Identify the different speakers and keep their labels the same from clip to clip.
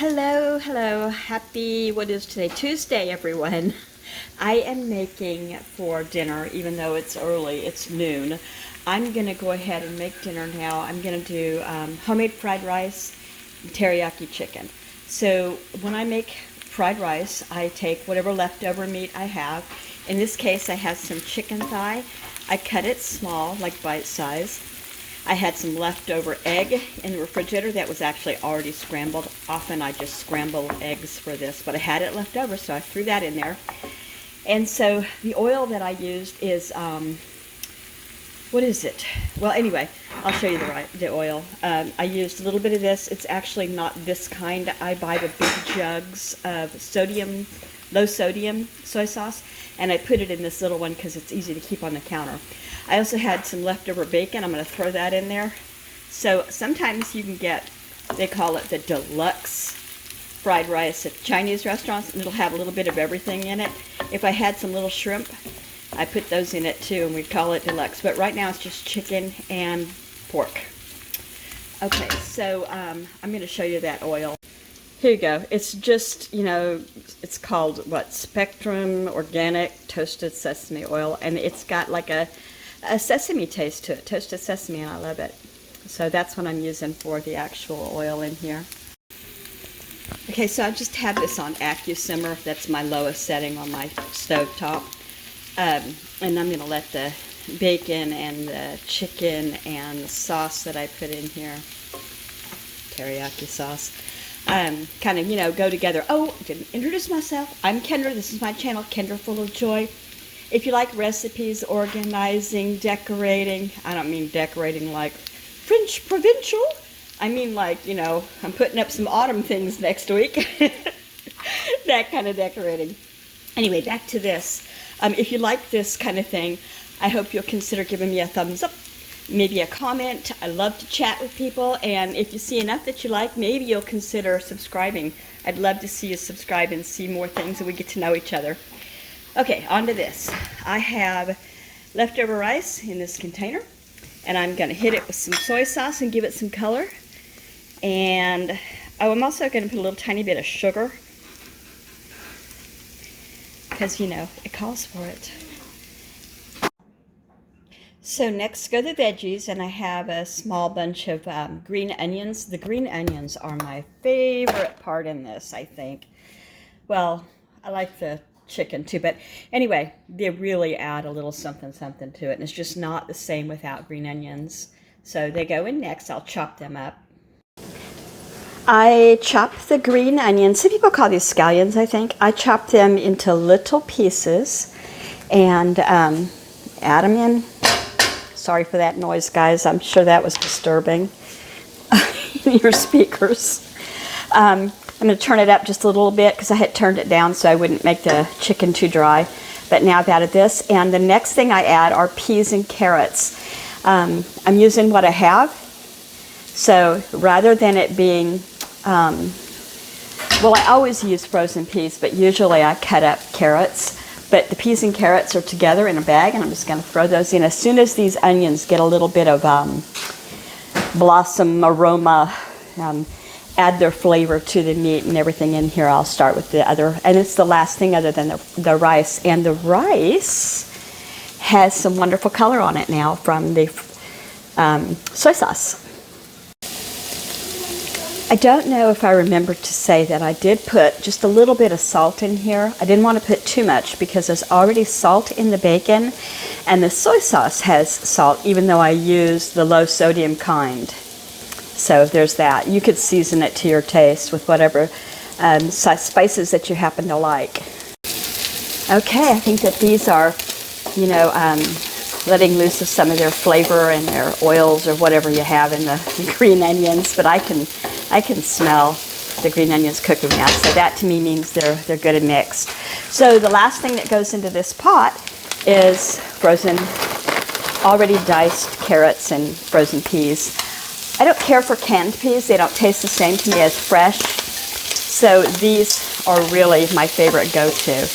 Speaker 1: Hello. Happy, what is today? Tuesday, everyone. I am making for dinner, even though it's early, it's noon. I'm going to go ahead and make dinner now. I'm going to do homemade fried rice and teriyaki chicken. So when I make fried rice, I take whatever leftover meat I have. In this case, I have some chicken thigh. I cut it small, like bite size. I had some leftover egg in the refrigerator that was actually already scrambled. Often I just scramble eggs for this, but I had it left over, so I threw that in there. And so the oil that I used is, what is it? Well, anyway, I'll show you the oil. I used a little bit of this. It's actually not this kind. I buy the big jugs of low sodium soy sauce, and I put it in this little one because it's easy to keep on the counter. I also had some leftover bacon. I'm going to throw that in there. So sometimes you can get, they call it the deluxe fried rice at Chinese restaurants, and it'll have a little bit of everything in it. If I had some little shrimp, I put those in it too, and we call it deluxe. But right now it's just chicken and pork. Okay, so I'm going to show you that oil. Here you go. It's just, it's called, Spectrum Organic Toasted Sesame Oil, and it's got like a sesame taste to it, toasted sesame, and I love it. So that's what I'm using for the actual oil in here. Okay, so I just have this on AccuSimmer. That's my lowest setting on my stove top. And I'm going to let the bacon and the chicken and the sauce that I put in here, teriyaki sauce, kind of, go together. Oh, I didn't introduce myself. I'm Kendra. This is my channel, Kendra Full of Joy. If you like recipes, organizing, decorating, I don't mean decorating like French provincial. I mean like, I'm putting up some autumn things next week. That kind of decorating. Anyway, back to this. If you like this kind of thing, I hope you'll consider giving me a thumbs up, maybe a comment. I love to chat with people, and if you see enough that you like, maybe you'll consider subscribing. I'd love to see you subscribe and see more things, and we get to know each other. Okay, on to this. I have leftover rice in this container, and I'm going to hit it with some soy sauce and give it some color. And I'm also going to put a little tiny bit of sugar, because, it calls for it. So next go the veggies, and I have a small bunch of green onions. The green onions are my favorite part in this, I think. Well, I like the chicken too, but anyway, they really add a little something to it, and it's just not the same without green onions. So they go in next. I'll chop them up. I chop the green onions. Some people call these scallions, I think. I chop them into little pieces and add them in. Sorry for that noise, guys. I'm sure that was disturbing in your speakers. I'm going to turn it up just a little bit because I had turned it down so I wouldn't make the chicken too dry. But now I've added this. And the next thing I add are peas and carrots. I'm using what I have. So rather than it being, I always use frozen peas, but usually I cut up carrots. But the peas and carrots are together in a bag, and I'm just going to throw those in. As soon as these onions get a little bit of blossom aroma, add their flavor to the meat and everything in here, I'll start with the other. And it's the last thing other than the rice. And the rice has some wonderful color on it now from the soy sauce. I don't know if I remember to say that I did put just a little bit of salt in here. I didn't want to put too much because there's already salt in the bacon, and the soy sauce has salt, even though I use the low sodium kind. So there's that. You could season it to your taste with whatever spices that you happen to like. Okay, I think that these are, letting loose of some of their flavor and their oils or whatever you have in the green onions, but I can smell the green onions cooking now. So that to me means they're good and mixed. So the last thing that goes into this pot is frozen, already diced carrots and frozen peas. I don't care for canned peas. They don't taste the same to me as fresh. So these are really my favorite go-to.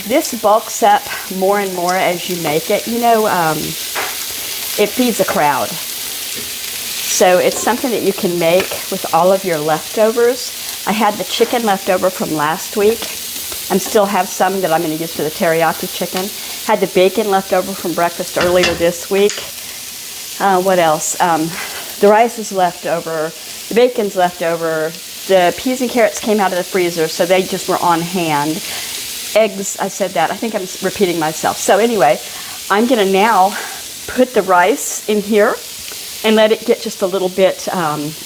Speaker 1: This bulks up more and more as you make it. It feeds a crowd. So it's something that you can make with all of your leftovers. I had the chicken left over from last week. I still have some that I'm going to use for the teriyaki chicken. Had the bacon left over from breakfast earlier this week. What else? The rice is left over. The bacon's left over. The peas and carrots came out of the freezer, so they just were on hand. Eggs, I said that. I think I'm repeating myself. So anyway, I'm going to now put the rice in here and let it get just a little bit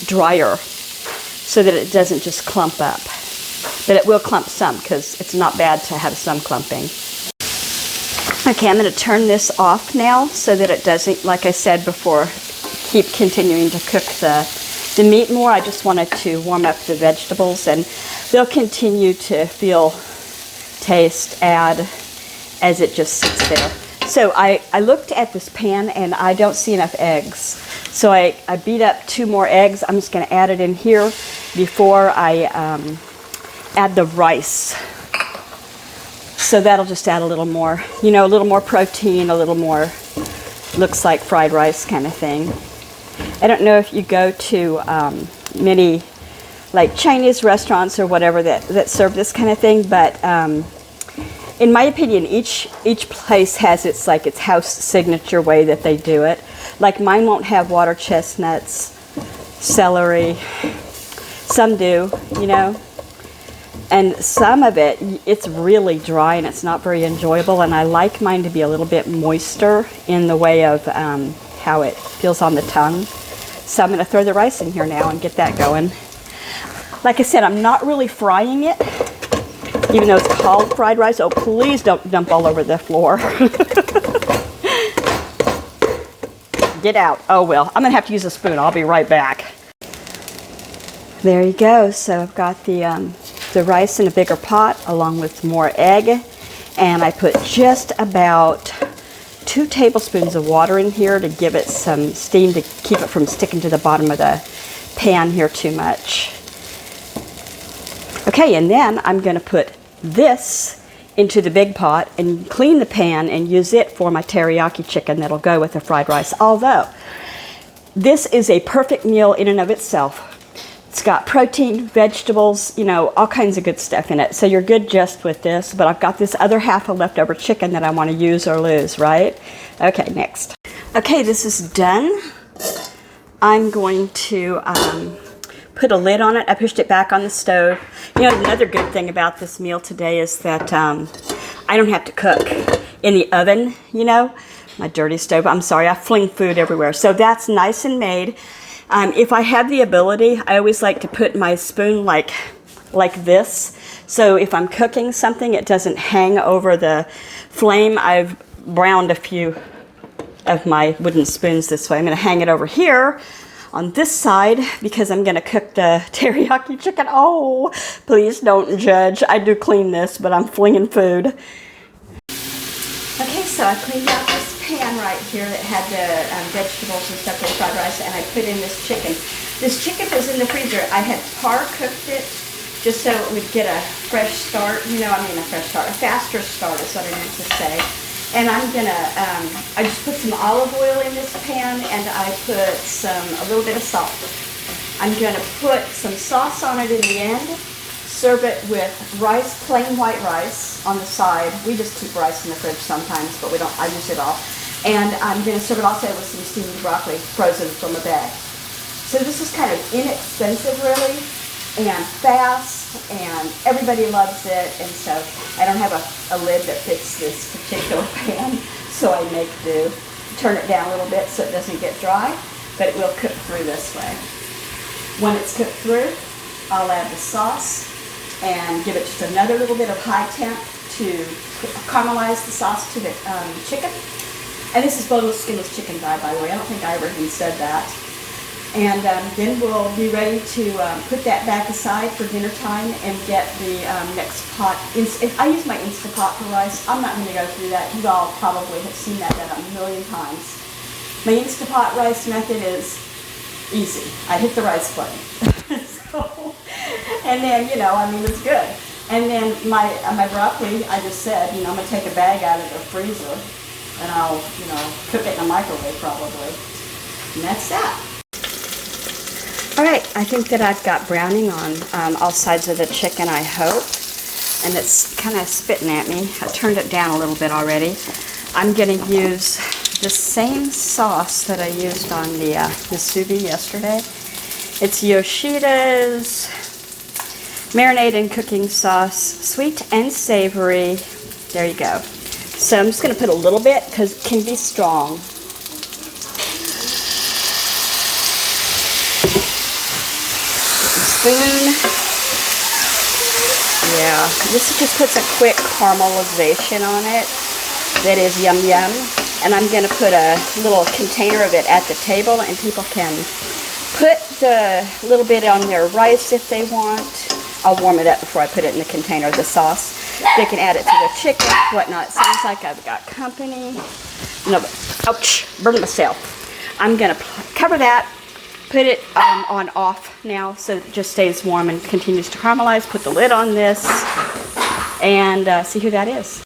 Speaker 1: drier so that it doesn't just clump up. But it will clump some because it's not bad to have some clumping. Okay, I'm going to turn this off now so that it doesn't, like I said before, keep continuing to cook the meat more. I just wanted to warm up the vegetables, and they'll continue to feel, taste, add as it just sits there. So I looked at this pan and I don't see enough eggs. So I beat up 2 more eggs. I'm just going to add it in here before I add the rice. So that'll just add a little more, you know, a little more protein, a little more, looks like fried rice kind of thing. I don't know if you go to many like Chinese restaurants or whatever that serve this kind of thing, but in my opinion, each place has its house signature way that they do it. Like mine won't have water chestnuts, celery. Some do, you know. And some of it, it's really dry and it's not very enjoyable. And I like mine to be a little bit moister in the way of how it feels on the tongue. So I'm going to throw the rice in here now and get that going. Like I said, I'm not really frying it, even though it's called fried rice. Oh, please don't dump all over the floor. Get out. Oh, well, I'm going to have to use a spoon. I'll be right back. There you go. So I've got the rice in a bigger pot along with more egg. And I put just about 2 tablespoons of water in here to give it some steam to keep it from sticking to the bottom of the pan here too much. Okay, and then I'm going to put this into the big pot and clean the pan and use it for my teriyaki chicken that'll go with the fried rice. Although, this is a perfect meal in and of itself. It's got protein, vegetables, you know, all kinds of good stuff in it. So you're good just with this, but I've got this other half of leftover chicken that I want to use or lose, right? Okay, next. Okay, this is done. I'm going to put a lid on it. I pushed it back on the stove. You know, another good thing about this meal today is that I don't have to cook in the oven, you know, my dirty stove. I'm sorry, I fling food everywhere. So that's nice and made. If I have the ability, I always like to put my spoon like this. So if I'm cooking something, it doesn't hang over the flame. I've browned a few of my wooden spoons this way. I'm going to hang it over here on this side because I'm going to cook the teriyaki chicken. Oh, please don't judge. I do clean this, but I'm flinging food. Okay, so I cleaned out this pan right here that had the vegetables and stuff for the fried rice, and I put in this chicken. This chicken was in the freezer. I had par cooked it just so it would get a fresh start. You know, I mean a fresh start, a faster start is what I meant to say. And I'm gonna, I just put some olive oil in this pan, and I put a little bit of salt. I'm gonna put some sauce on it in the end. Serve it with rice, plain white rice on the side. We just keep rice in the fridge sometimes, but we don't. I use it all. And I'm gonna serve it also with some steamed broccoli, frozen from a bag. So this is kind of inexpensive, really, and fast, and everybody loves it. And so I don't have a lid that fits this particular pan, so I make do. Turn it down a little bit so it doesn't get dry, but it will cook through this way. When it's cooked through, I'll add the sauce and give it just another little bit of high temp to caramelize the sauce to the chicken. And this is boneless, skinless chicken thigh, by the way. I don't think I ever even said that. And then we'll be ready to put that back aside for dinner time and get the next pot. I use my Instapot for rice. I'm not going to go through that. You all probably have seen that done a million times. My Instapot rice method is easy. I hit the rice button. And then, you know, I mean, it's good. And then my broccoli, I just said, you know, I'm going to take a bag out of the freezer and I'll, you know, cook it in a microwave probably. And that's that. All right, I think that I've got browning on all sides of the chicken, I hope. And it's kind of spitting at me. I turned it down a little bit already. I'm going to use the same sauce that I used on the sous vide yesterday. It's Yoshida's marinade and cooking sauce, sweet and savory. There you go. So I'm just going to put a little bit because it can be strong. Spoon. Yeah, this just puts a quick caramelization on it. That is yum yum. And I'm going to put a little container of it at the table, and people can put the little bit on their rice if they want. I'll warm it up before I put it in the container, the sauce. They can add it to the chicken, whatnot. Sounds like I've got company. No, but, ouch, burned myself. I'm going to cover that. Put it on off now so it just stays warm and continues to caramelize. Put the lid on this and see who that is.